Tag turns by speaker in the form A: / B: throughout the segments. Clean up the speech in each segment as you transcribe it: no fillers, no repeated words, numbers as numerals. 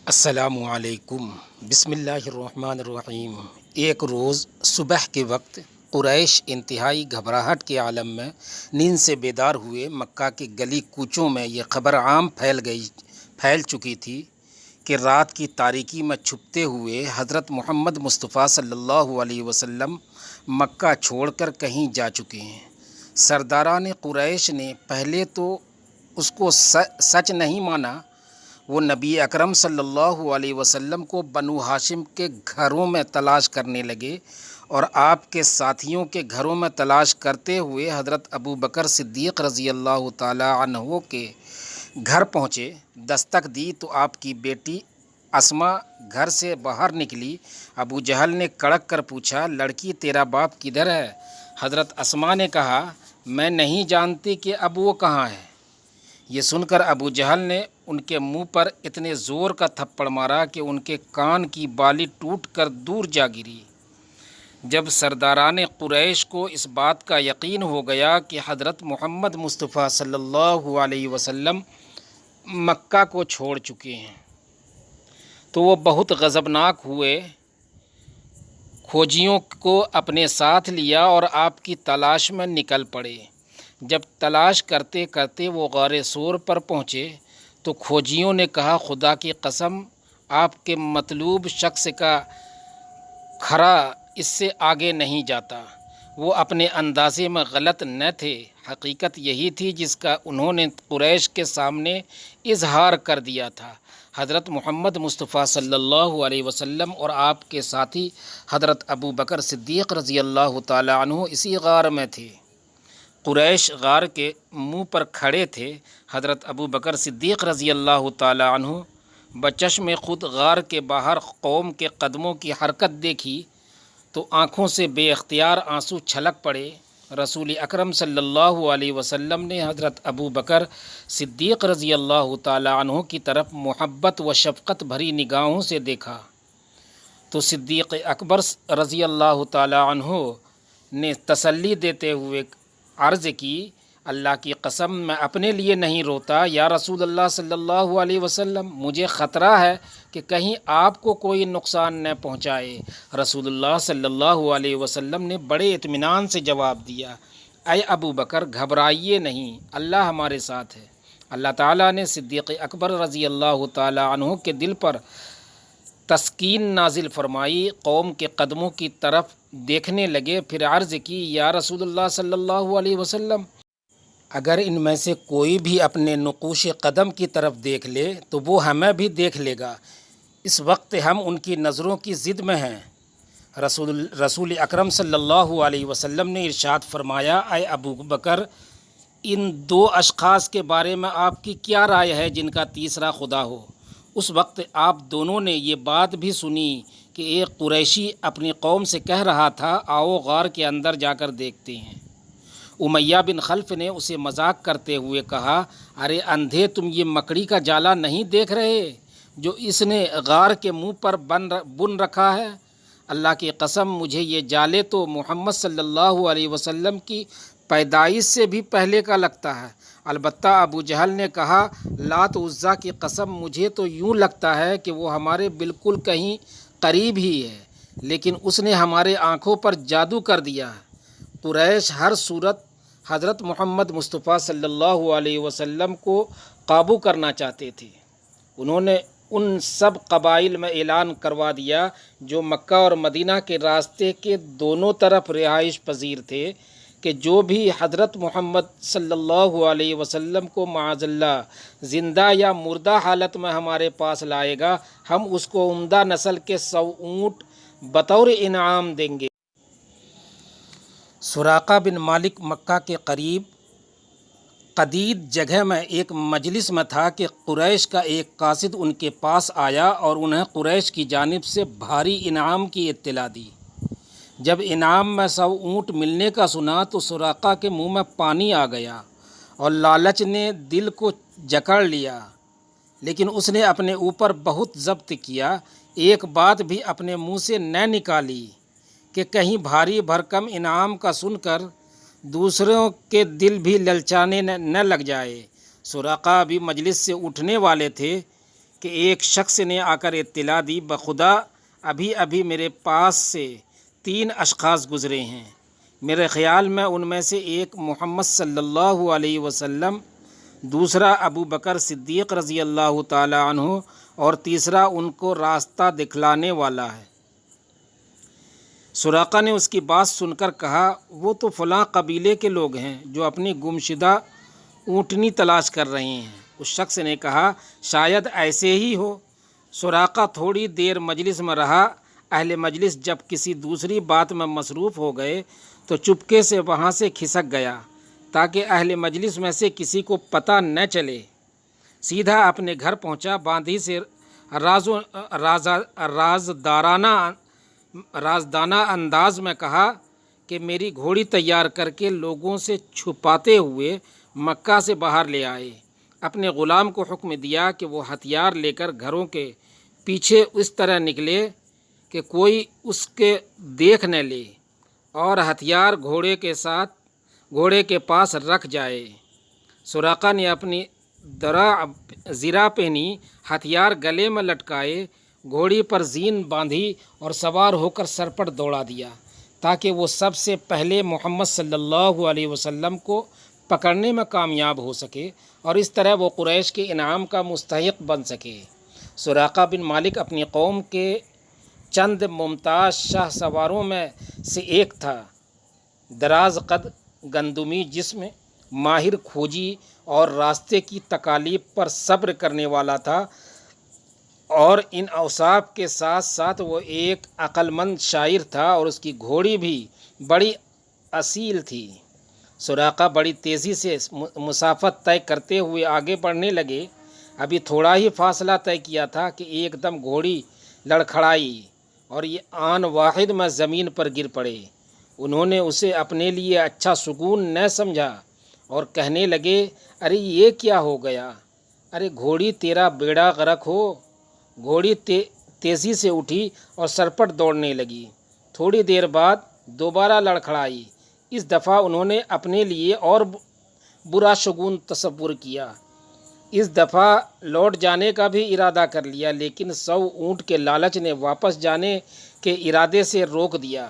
A: السلام علیکم۔ بسم اللہ الرحمن الرحیم۔ ایک روز صبح کے وقت قریش انتہائی گھبراہٹ کے عالم میں نیند سے بیدار ہوئے۔ مکہ کے گلی کوچوں میں یہ خبر عام پھیل چکی تھی کہ رات کی تاریکی میں چھپتے ہوئے حضرت محمد مصطفیٰ صلی اللہ علیہ وسلم مکہ چھوڑ کر کہیں جا چکے ہیں۔ سرداران قریش نے پہلے تو اس کو سچ نہیں مانا۔ وہ نبی اکرم صلی اللہ علیہ وسلم کو بنو ہاشم کے گھروں میں تلاش کرنے لگے اور آپ کے ساتھیوں کے گھروں میں تلاش کرتے ہوئے حضرت ابو بکر صدیق رضی اللہ تعالی عنہ کے گھر پہنچے۔ دستک دی تو آپ کی بیٹی اسما گھر سے باہر نکلی۔ ابو جہل نے کڑک کر پوچھا، لڑکی تیرا باپ کدھر ہے؟ حضرت اسما نے کہا، میں نہیں جانتی کہ اب وہ کہاں ہے۔ یہ سن کر ابو جہل نے ان کے منہ پر اتنے زور کا تھپڑ مارا کہ ان کے کان کی بالی ٹوٹ کر دور جا گری۔ جب سرداران قریش کو اس بات کا یقین ہو گیا کہ حضرت محمد مصطفیٰ صلی اللہ علیہ وسلم مکہ کو چھوڑ چکے ہیں تو وہ بہت غضبناک ہوئے۔ کھوجیوں کو اپنے ساتھ لیا اور آپ کی تلاش میں نکل پڑے۔ جب تلاش کرتے کرتے وہ غار سور پر پہنچے تو کھوجیوں نے کہا، خدا کی قسم آپ کے مطلوب شخص کا کھرا اس سے آگے نہیں جاتا۔ وہ اپنے اندازے میں غلط نہ تھے۔ حقیقت یہی تھی جس کا انہوں نے قریش کے سامنے اظہار کر دیا تھا۔ حضرت محمد مصطفیٰ صلی اللہ علیہ وسلم اور آپ کے ساتھی حضرت ابو بکر صدیق رضی اللہ تعالی عنہ اسی غار میں تھے۔ قریش غار کے منہ پر کھڑے تھے۔ حضرت ابو بکر صدیق رضی اللہ تعالی عنہ بچشم خود غار کے باہر قوم کے قدموں کی حرکت دیکھی تو آنکھوں سے بے اختیار آنسو چھلک پڑے۔ رسول اکرم صلی اللہ علیہ وسلم نے حضرت ابو بکر صدیق رضی اللہ تعالی عنہ کی طرف محبت و شفقت بھری نگاہوں سے دیکھا تو صدیق اکبر رضی اللہ تعالی عنہ نے تسلی دیتے ہوئے عرض کی، اللہ کی قسم میں اپنے لیے نہیں روتا یا رسول اللہ صلی اللہ علیہ وسلم، مجھے خطرہ ہے کہ کہیں آپ کو کوئی نقصان نہ پہنچائے۔ رسول اللہ صلی اللہ علیہ وسلم نے بڑے اطمینان سے جواب دیا، اے ابو بکر گھبرائیے نہیں، اللہ ہمارے ساتھ ہے۔ اللہ تعالیٰ نے صدیق اکبر رضی اللہ تعالی عنہ کے دل پر تسکین نازل فرمائی۔ قوم کے قدموں کی طرف دیکھنے لگے، پھر عرض کی، یا رسول اللہ صلی اللہ علیہ وسلم، اگر ان میں سے کوئی بھی اپنے نقوش قدم کی طرف دیکھ لے تو وہ ہمیں بھی دیکھ لے گا۔ اس وقت ہم ان کی نظروں کی زد میں ہیں۔ رسول اکرم صلی اللہ علیہ وسلم نے ارشاد فرمایا، اے ابو بکر، ان دو اشخاص کے بارے میں آپ کی کیا رائے ہے جن کا تیسرا خدا ہو؟ اس وقت آپ دونوں نے یہ بات بھی سنی کہ ایک قریشی اپنی قوم سے کہہ رہا تھا، آؤ غار کے اندر جا کر دیکھتے ہیں۔ امیہ بن خلف نے اسے مذاق کرتے ہوئے کہا، ارے اندھے، تم یہ مکڑی کا جالا نہیں دیکھ رہے جو اس نے غار کے منہ پر بن رکھا ہے؟ اللہ کی قسم مجھے یہ جالے تو محمد صلی اللہ علیہ وسلم کی پیدائش سے بھی پہلے کا لگتا ہے۔ البتہ ابو جہل نے کہا، لات عزیٰ کی قسم مجھے تو یوں لگتا ہے کہ وہ ہمارے بالکل کہیں قریب ہی ہے، لیکن اس نے ہمارے آنکھوں پر جادو کر دیا ہے۔ قریش ہر صورت حضرت محمد مصطفیٰ صلی اللہ علیہ وسلم کو قابو کرنا چاہتے تھے۔ انہوں نے ان سب قبائل میں اعلان کروا دیا جو مکہ اور مدینہ کے راستے کے دونوں طرف رہائش پذیر تھے کہ جو بھی حضرت محمد صلی اللہ علیہ وسلم کو معاذ اللہ زندہ یا مردہ حالت میں ہمارے پاس لائے گا، ہم اس کو عمدہ نسل کے 100 اونٹ بطور انعام دیں گے۔ سراقہ بن مالک مکہ کے قریب قدید جگہ میں ایک مجلس میں تھا کہ قریش کا ایک قاصد ان کے پاس آیا اور انہیں قریش کی جانب سے بھاری انعام کی اطلاع دی۔ جب انعام میں 100 اونٹ ملنے کا سنا تو سراقہ کے منہ میں پانی آ گیا اور لالچ نے دل کو جکڑ لیا، لیکن اس نے اپنے اوپر بہت ضبط کیا، ایک بات بھی اپنے منہ سے نہ نکالی کہ کہیں بھاری بھرکم انعام کا سن کر دوسروں کے دل بھی للچانے نہ لگ جائے۔ سراقہ بھی مجلس سے اٹھنے والے تھے کہ ایک شخص نے آ کر اطلاع دی، بخدا ابھی ابھی میرے پاس سے 3 اشخاص گزرے ہیں، میرے خیال میں ان میں سے ایک محمد صلی اللہ علیہ وسلم، دوسرا ابو بکر صدیق رضی اللہ تعالی عنہ، اور تیسرا ان کو راستہ دکھلانے والا ہے۔ سراقہ نے اس کی بات سن کر کہا، وہ تو فلاں قبیلے کے لوگ ہیں جو اپنی گمشدہ اونٹنی تلاش کر رہے ہیں۔ اس شخص نے کہا، شاید ایسے ہی ہو۔ سراقہ تھوڑی دیر مجلس میں رہا۔ اہل مجلس جب کسی دوسری بات میں مصروف ہو گئے تو چپکے سے وہاں سے کھسک گیا تاکہ اہل مجلس میں سے کسی کو پتہ نہ چلے۔ سیدھا اپنے گھر پہنچا، باندھی سے رازدانہ انداز میں کہا کہ میری گھوڑی تیار کر کے لوگوں سے چھپاتے ہوئے مکہ سے باہر لے آئے۔ اپنے غلام کو حکم دیا کہ وہ ہتھیار لے کر گھروں کے پیچھے اس طرح نکلے کہ کوئی اس کے دیکھ نہ لے، اور ہتھیار گھوڑے کے پاس رکھ جائے۔ سراقہ نے اپنی زرہ پہنی، ہتھیار گلے میں لٹکائے، گھوڑی پر زین باندھی اور سوار ہو کر سر پر دوڑا دیا تاکہ وہ سب سے پہلے محمد صلی اللہ علیہ وسلم کو پکڑنے میں کامیاب ہو سکے اور اس طرح وہ قریش کے انعام کا مستحق بن سکے۔ سراقہ بن مالک اپنی قوم کے چند ممتاز شاہ سواروں میں سے ایک تھا۔ دراز قد، گندمی جسم، ماہر کھوجی اور راستے کی تکالیف پر صبر کرنے والا تھا، اور ان اوصاف کے ساتھ ساتھ وہ ایک عقل مند شاعر تھا، اور اس کی گھوڑی بھی بڑی اصیل تھی۔ سراقہ بڑی تیزی سے مسافت طے کرتے ہوئے آگے بڑھنے لگے۔ ابھی تھوڑا ہی فاصلہ طے کیا تھا کہ ایک دم گھوڑی لڑکھڑائی اور یہ آن واحد میں زمین پر گر پڑے۔ انہوں نے اسے اپنے لیے اچھا سکون نہ سمجھا اور کہنے لگے، ارے یہ کیا ہو گیا؟ ارے گھوڑی تیرا بیڑا غرق ہو۔ گھوڑی تیزی سے اٹھی اور سرپٹ دوڑنے لگی۔ تھوڑی دیر بعد دوبارہ لڑکھڑائی۔ اس دفعہ انہوں نے اپنے لیے اور برا شگون تصور کیا۔ اس دفعہ لوٹ جانے کا بھی ارادہ کر لیا، لیکن 100 اونٹ کے لالچ نے واپس جانے کے ارادے سے روک دیا۔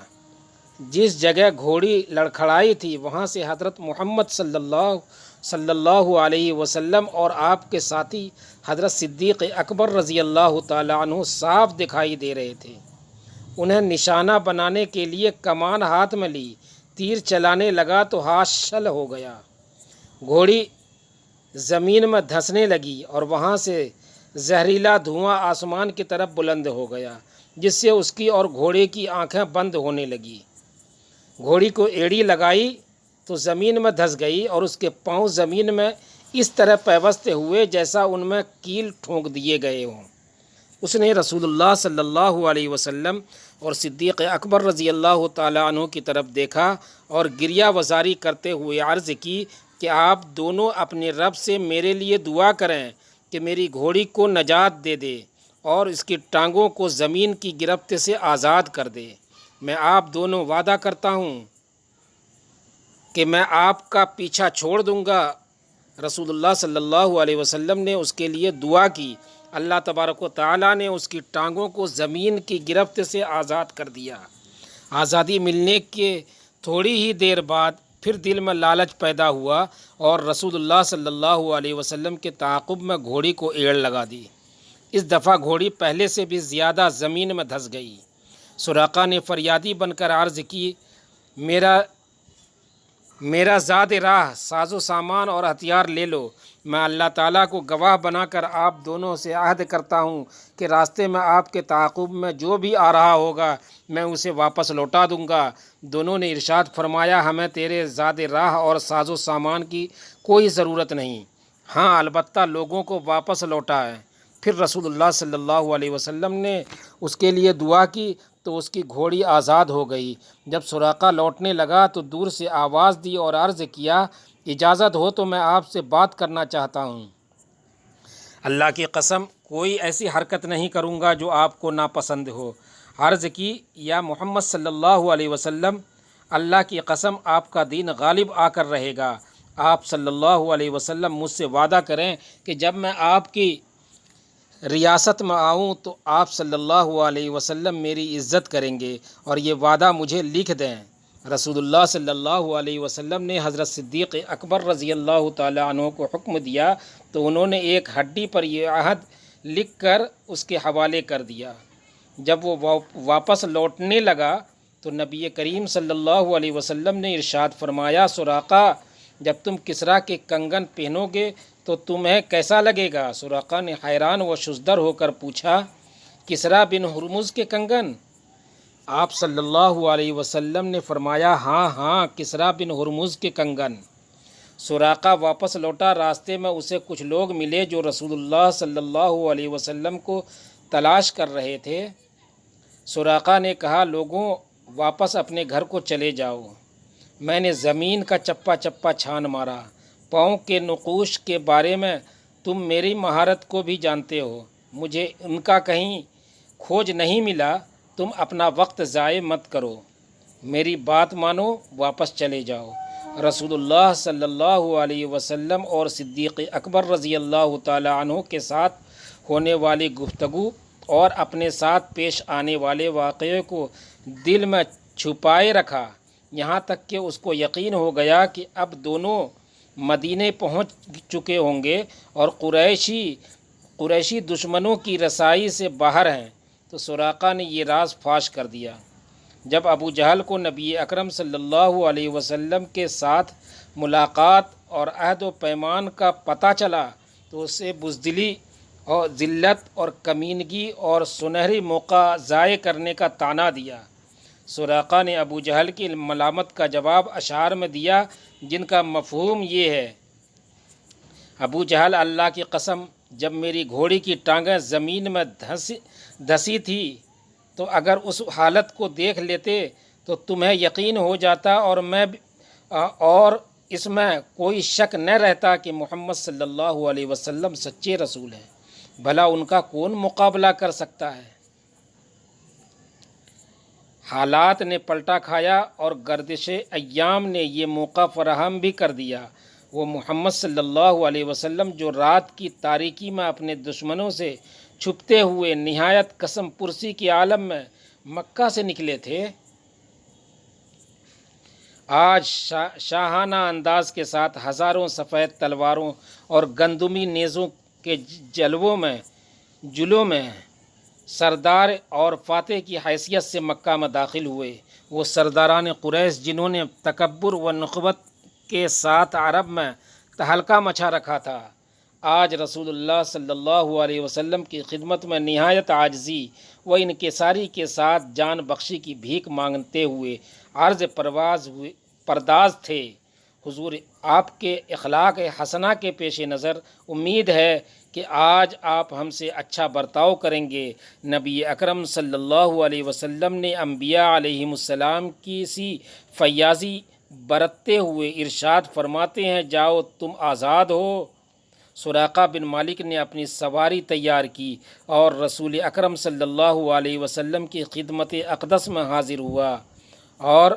A: جس جگہ گھوڑی لڑکھڑائی تھی وہاں سے حضرت محمد صلی اللہ علیہ وسلم اور آپ کے ساتھی حضرت صدیق اکبر رضی اللہ تعالیٰ عنہ صاف دکھائی دے رہے تھے۔ انہیں نشانہ بنانے کے لیے کمان ہاتھ میں لی، تیر چلانے لگا تو ہاتھ شل ہو گیا۔ گھوڑی زمین میں دھنسنے لگی اور وہاں سے زہریلا دھواں آسمان کی طرف بلند ہو گیا، جس سے اس کی اور گھوڑے کی آنکھیں بند ہونے لگی۔ گھوڑی کو ایڑی لگائی تو زمین میں دھس گئی اور اس کے پاؤں زمین میں اس طرح پیوست ہوئے جیسا ان میں کیل ٹھونک دیے گئے ہوں۔ اس نے رسول اللہ صلی اللہ علیہ وسلم اور صدیق اکبر رضی اللہ تعالیٰ عنہ کی طرف دیکھا اور گریہ وزاری کرتے ہوئے عرض کی کہ آپ دونوں اپنے رب سے میرے لیے دعا کریں کہ میری گھوڑی کو نجات دے دے اور اس کی ٹانگوں کو زمین کی گرفت سے آزاد کر دے۔ میں آپ دونوں وعدہ کرتا ہوں کہ میں آپ کا پیچھا چھوڑ دوں گا۔ رسول اللہ صلی اللہ علیہ وسلم نے اس کے لیے دعا کی۔ اللہ تبارک و تعالیٰ نے اس کی ٹانگوں کو زمین کی گرفت سے آزاد کر دیا۔ آزادی ملنے کے تھوڑی ہی دیر بعد پھر دل میں لالچ پیدا ہوا اور رسول اللہ صلی اللہ علیہ وسلم کے تعاقب میں گھوڑی کو ایڑ لگا دی۔ اس دفعہ گھوڑی پہلے سے بھی زیادہ زمین میں دھس گئی۔ سراقہ نے فریادی بن کر عرض کی، میرا زاد راہ، ساز و سامان اور ہتھیار لے لو۔ میں اللہ تعالیٰ کو گواہ بنا کر آپ دونوں سے عہد کرتا ہوں کہ راستے میں آپ کے تعاقب میں جو بھی آ رہا ہوگا میں اسے واپس لوٹا دوں گا۔ دونوں نے ارشاد فرمایا، ہمیں تیرے زاد راہ اور ساز و سامان کی کوئی ضرورت نہیں، ہاں البتہ لوگوں کو واپس لوٹا ہے۔ پھر رسول اللہ صلی اللہ علیہ وسلم نے اس کے لیے دعا کی تو اس کی گھوڑی آزاد ہو گئی۔ جب سراقہ لوٹنے لگا تو دور سے آواز دی اور عرض کیا، اجازت ہو تو میں آپ سے بات کرنا چاہتا ہوں۔ اللہ کی قسم کوئی ایسی حرکت نہیں کروں گا جو آپ کو ناپسند ہو۔ عرض کی، یا محمد صلی اللہ علیہ وسلم، اللہ کی قسم آپ کا دین غالب آ کر رہے گا۔ آپ صلی اللہ علیہ وسلم مجھ سے وعدہ کریں کہ جب میں آپ کی ریاست میں آؤں تو آپ صلی اللہ علیہ وسلم میری عزت کریں گے اور یہ وعدہ مجھے لکھ دیں۔ رسول اللہ صلی اللہ علیہ وسلم نے حضرت صدیق اکبر رضی اللہ تعالیٰ عنہ کو حکم دیا تو انہوں نے ایک ہڈی پر یہ عہد لکھ کر اس کے حوالے کر دیا۔ جب وہ واپس لوٹنے لگا تو نبی کریم صلی اللہ علیہ وسلم نے ارشاد فرمایا، سراقہ جب تم کسریٰ کے کنگن پہنو گے تو تمہیں کیسا لگے گا؟ سراقہ نے حیران و شزدر ہو کر پوچھا، کسریٰ بن ہرمز کے کنگن؟ آپ صلی اللہ علیہ وسلم نے فرمایا، ہاں ہاں، کسریٰ بن ہرمز کے کنگن۔ سراقہ واپس لوٹا۔ راستے میں اسے کچھ لوگ ملے جو رسول اللہ صلی اللہ علیہ وسلم کو تلاش کر رہے تھے۔ سراقہ نے کہا، لوگوں واپس اپنے گھر کو چلے جاؤ، میں نے زمین کا چپا چپا چھان مارا، پاؤں کے نقوش کے بارے میں تم میری مہارت کو بھی جانتے ہو، مجھے ان کا کہیں کھوج نہیں ملا، تم اپنا وقت ضائع مت کرو، میری بات مانو، واپس چلے جاؤ۔ رسول اللہ صلی اللہ علیہ وسلم اور صدیق اکبر رضی اللہ تعالی عنہ کے ساتھ ہونے والی گفتگو اور اپنے ساتھ پیش آنے والے واقعے کو دل میں چھپائے رکھا، یہاں تک کہ اس کو یقین ہو گیا کہ اب دونوں مدینے پہنچ چکے ہوں گے اور قریشی دشمنوں کی رسائی سے باہر ہیں، تو سراقہ نے یہ راز فاش کر دیا۔ جب ابو جہل کو نبی اکرم صلی اللہ علیہ وسلم کے ساتھ ملاقات اور عہد و پیمان کا پتہ چلا تو اسے بزدلی اور ذلت اور کمینگی اور سنہری موقع ضائع کرنے کا طعنہ دیا۔ سراقہ نے ابو جہل کی ملامت کا جواب اشعار میں دیا جن کا مفہوم یہ ہے، ابو جہل، اللہ کی قسم، جب میری گھوڑی کی ٹانگیں زمین میں دھسی تھی تو اگر اس حالت کو دیکھ لیتے تو تمہیں یقین ہو جاتا اور اس میں کوئی شک نہ رہتا کہ محمد صلی اللہ علیہ وسلم سچے رسول ہیں، بھلا ان کا کون مقابلہ کر سکتا ہے؟ حالات نے پلٹا کھایا اور گردش ایام نے یہ موقع فراہم بھی کر دیا۔ وہ محمد صلی اللہ علیہ وسلم جو رات کی تاریکی میں اپنے دشمنوں سے چھپتے ہوئے نہایت قسم پرسی کے عالم میں مکہ سے نکلے تھے، آج شاہانہ انداز کے ساتھ ہزاروں سفید تلواروں اور گندمی نیزوں کے جلوں میں سردار اور فاتح کی حیثیت سے مکہ میں داخل ہوئے۔ وہ سرداران قریش جنہوں نے تکبر و نخوت کے ساتھ عرب میں تہلکہ مچا رکھا تھا، آج رسول اللہ صلی اللہ علیہ وسلم کی خدمت میں نہایت عاجزی و انکساری کے ساتھ جان بخشی کی بھیک مانگتے ہوئے عرض پرداز تھے۔ حضور، آپ کے اخلاق حسنہ کے پیش نظر امید ہے کہ آج آپ ہم سے اچھا برتاؤ کریں گے۔ نبی اکرم صلی اللہ علیہ وسلم نے انبیاء علیہم السلام کی سی فیاضی برتتے ہوئے ارشاد فرماتے ہیں، جاؤ تم آزاد ہو۔ سراقہ بن مالک نے اپنی سواری تیار کی اور رسول اکرم صلی اللہ علیہ وسلم کی خدمت اقدس میں حاضر ہوا اور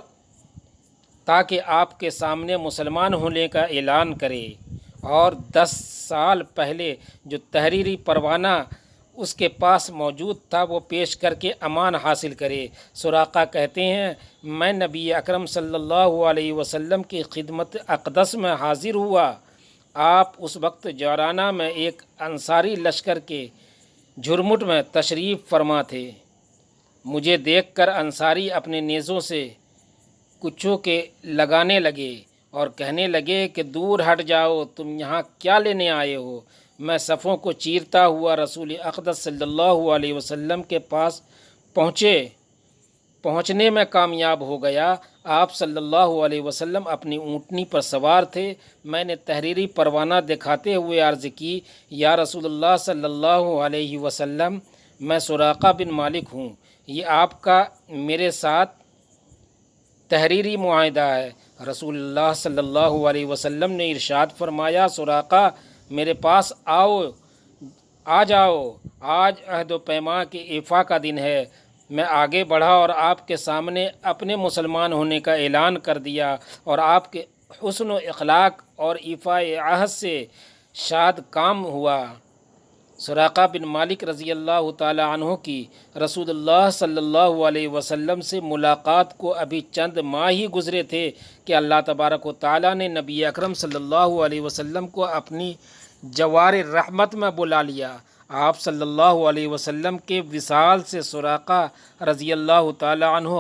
A: تاکہ آپ کے سامنے مسلمان ہونے کا اعلان کرے اور 10 سال پہلے جو تحریری پروانہ اس کے پاس موجود تھا وہ پیش کر کے امان حاصل کرے۔ سراقہ کہتے ہیں، میں نبی اکرم صلی اللہ علیہ وسلم کی خدمت اقدس میں حاضر ہوا، آپ اس وقت جورانہ میں ایک انصاری لشکر کے جھرمٹ میں تشریف فرما تھے۔ مجھے دیکھ کر انصاری اپنے نیزوں سے کچھو کے لگانے لگے اور کہنے لگے کہ دور ہٹ جاؤ، تم یہاں کیا لینے آئے ہو؟ میں صفوں کو چیرتا ہوا رسول اقدس صلی اللہ علیہ وسلم کے پاس پہنچنے میں کامیاب ہو گیا۔ آپ صلی اللہ علیہ وسلم اپنی اونٹنی پر سوار تھے۔ میں نے تحریری پروانہ دکھاتے ہوئے عرض کی، یا رسول اللہ صلی اللہ علیہ وسلم، میں سراقہ بن مالک ہوں، یہ آپ کا میرے ساتھ تحریری معاہدہ ہے۔ رسول اللہ صلی اللہ علیہ وسلم نے ارشاد فرمایا، سراقہ میرے پاس آ جاؤ، آج عہد و پیمان کے ایفا کا دن ہے۔ میں آگے بڑھا اور آپ کے سامنے اپنے مسلمان ہونے کا اعلان کر دیا اور آپ کے حسن و اخلاق اور ایفا عہد سے شاد کام ہوا۔ سراقہ بن مالک رضی اللہ تعالی عنہ کی رسول اللہ صلی اللہ علیہ وسلم سے ملاقات کو ابھی چند ماہ ہی گزرے تھے کہ اللہ تبارک و تعالی نے نبی اکرم صلی اللہ علیہ وسلم کو اپنی جوار رحمت میں بلا لیا۔ آپ صلی اللہ علیہ وسلم کے وصال سے سراقہ رضی اللہ تعالی عنہ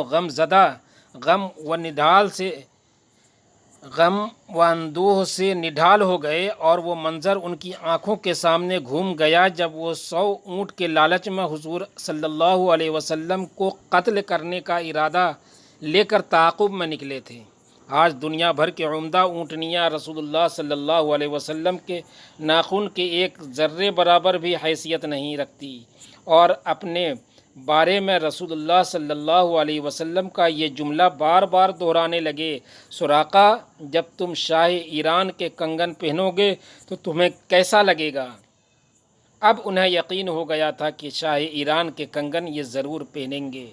A: غم و اندوہ سے نڈھال ہو گئے، اور وہ منظر ان کی آنکھوں کے سامنے گھوم گیا جب وہ 100 اونٹ کے لالچ میں حضور صلی اللہ علیہ وسلم کو قتل کرنے کا ارادہ لے کر تعاقب میں نکلے تھے۔ آج دنیا بھر کے عمدہ اونٹنیاں رسول اللہ صلی اللہ علیہ وسلم کے ناخن کے ایک ذرے برابر بھی حیثیت نہیں رکھتی، اور اپنے بارے میں رسول اللہ صلی اللہ علیہ وسلم کا یہ جملہ بار بار دہرانے لگے: سراقہ، جب تم شاہ ایران کے کنگن پہنو گے تو تمہیں کیسا لگے گا؟ اب انہیں یقین ہو گیا تھا کہ شاہ ایران کے کنگن یہ ضرور پہنیں گے۔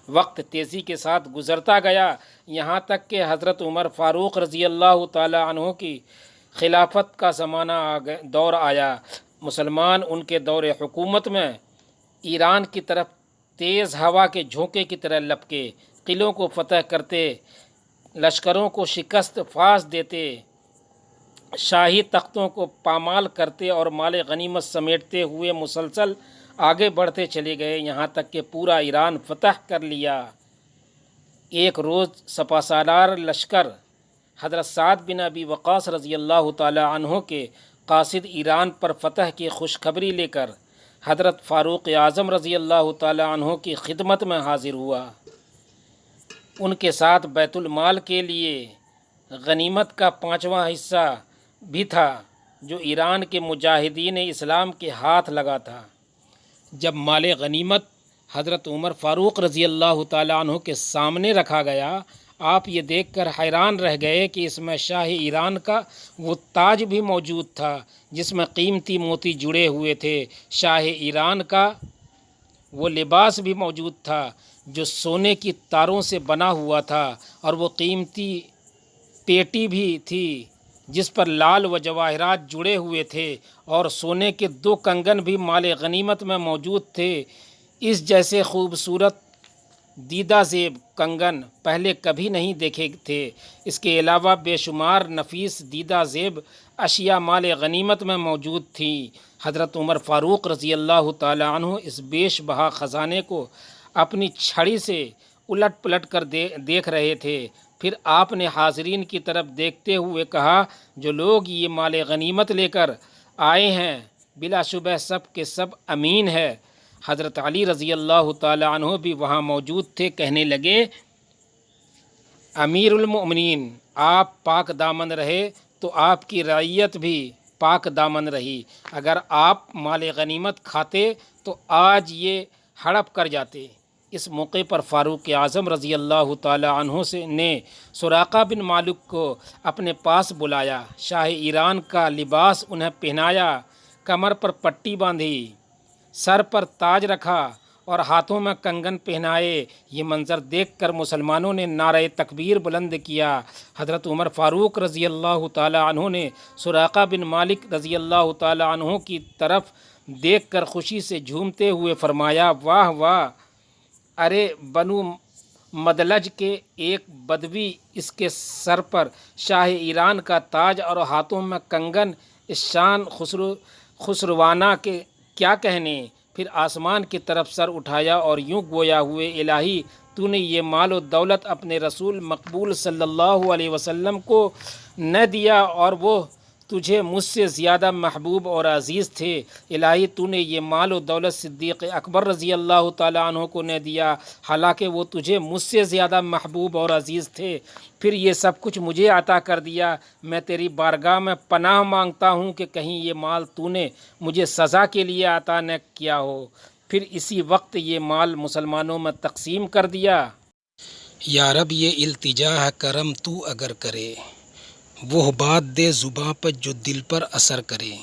A: وقت تیزی کے ساتھ گزرتا گیا، یہاں تک کہ حضرت عمر فاروق رضی اللہ تعالی عنہ کی خلافت کا دور آیا۔ مسلمان ان کے دور حکومت میں ایران کی طرف تیز ہوا کے جھونکے کی طرح لپکے، قلعوں کو فتح کرتے، لشکروں کو شکست فاش دیتے، شاہی تختوں کو پامال کرتے اور مال غنیمت سمیٹتے ہوئے مسلسل آگے بڑھتے چلے گئے، یہاں تک کہ پورا ایران فتح کر لیا۔ ایک روز سپاسالار لشکر حضرت سعد بن ابی وقاص رضی اللہ تعالی عنہ کے قاصد ایران پر فتح کی خوشخبری لے کر حضرت فاروق اعظم رضی اللہ تعالی عنہ کی خدمت میں حاضر ہوا۔ ان کے ساتھ بیت المال کے لیے غنیمت کا 5واں حصہ بھی تھا جو ایران کے مجاہدین اسلام کے ہاتھ لگا تھا۔ جب مال غنیمت حضرت عمر فاروق رضی اللہ تعالی عنہ کے سامنے رکھا گیا، آپ یہ دیکھ کر حیران رہ گئے کہ اس میں شاہ ایران کا وہ تاج بھی موجود تھا جس میں قیمتی موتی جڑے ہوئے تھے، شاہ ایران کا وہ لباس بھی موجود تھا جو سونے کی تاروں سے بنا ہوا تھا، اور وہ قیمتی پیٹی بھی تھی جس پر لال و جواہرات جڑے ہوئے تھے، اور سونے کے 2 کنگن بھی مال غنیمت میں موجود تھے۔ اس جیسے خوبصورت دیدہ زیب کنگن پہلے کبھی نہیں دیکھے تھے۔ اس کے علاوہ بے شمار نفیس دیدہ زیب اشیاء مال غنیمت میں موجود تھیں۔ حضرت عمر فاروق رضی اللہ تعالی عنہ اس بیش بہا خزانے کو اپنی چھڑی سے الٹ پلٹ کر دیکھ رہے تھے۔ پھر آپ نے حاضرین کی طرف دیکھتے ہوئے کہا: جو لوگ یہ مال غنیمت لے کر آئے ہیں بلا شبہ سب کے سب امین ہے۔ حضرت علی رضی اللہ تعالی عنہ بھی وہاں موجود تھے، کہنے لگے: امیر المؤمنین، آپ پاک دامن رہے تو آپ کی رعیت بھی پاک دامن رہی۔ اگر آپ مال غنیمت کھاتے تو آج یہ ہڑپ کر جاتے۔ اس موقع پر فاروق اعظم رضی اللہ تعالی عنہ نے سراقہ بن مالک کو اپنے پاس بلایا، شاہ ایران کا لباس انہیں پہنایا، کمر پر پٹی باندھی، سر پر تاج رکھا اور ہاتھوں میں کنگن پہنائے۔ یہ منظر دیکھ کر مسلمانوں نے نعرہ تکبیر بلند کیا۔ حضرت عمر فاروق رضی اللہ تعالی عنہ نے سراقہ بن مالک رضی اللہ تعالی عنہ کی طرف دیکھ کر خوشی سے جھومتے ہوئے فرمایا: واہ واہ! ارے بنو مدلج کے ایک بدوی، اس کے سر پر شاہ ایران کا تاج اور ہاتھوں میں کنگن، اس شان خسروانہ کے کیا کہنے۔ پھر آسمان کی طرف سر اٹھایا اور یوں گویا ہوئے: الہی، تو نے یہ مال و دولت اپنے رسول مقبول صلی اللہ علیہ وسلم کو نہ دیا، اور وہ تجھے مجھ سے زیادہ محبوب اور عزیز تھے۔ الہی، تو نے یہ مال و دولت صدیق اکبر رضی اللہ تعالیٰ عنہ کو نہ دیا، حالانکہ وہ تجھے مجھ سے زیادہ محبوب اور عزیز تھے۔ پھر یہ سب کچھ مجھے عطا کر دیا۔ میں تیری بارگاہ میں پناہ مانگتا ہوں کہ کہیں یہ مال تو نے مجھے سزا کے لیے عطا نہ کیا ہو۔ پھر اسی وقت یہ مال مسلمانوں میں تقسیم کر دیا۔ یا رب، یہ التجا ہے کرم تو اگر کرے، وہ بات دے زباں پر جو دل پر اثر کرے۔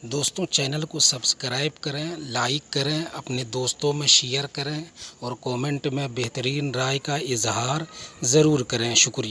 A: دوستوں، چینل کو سبسکرائب کریں، لائک کریں، اپنے دوستوں میں شیئر کریں اور کومنٹ میں بہترین رائے کا اظہار ضرور کریں۔ شکریہ۔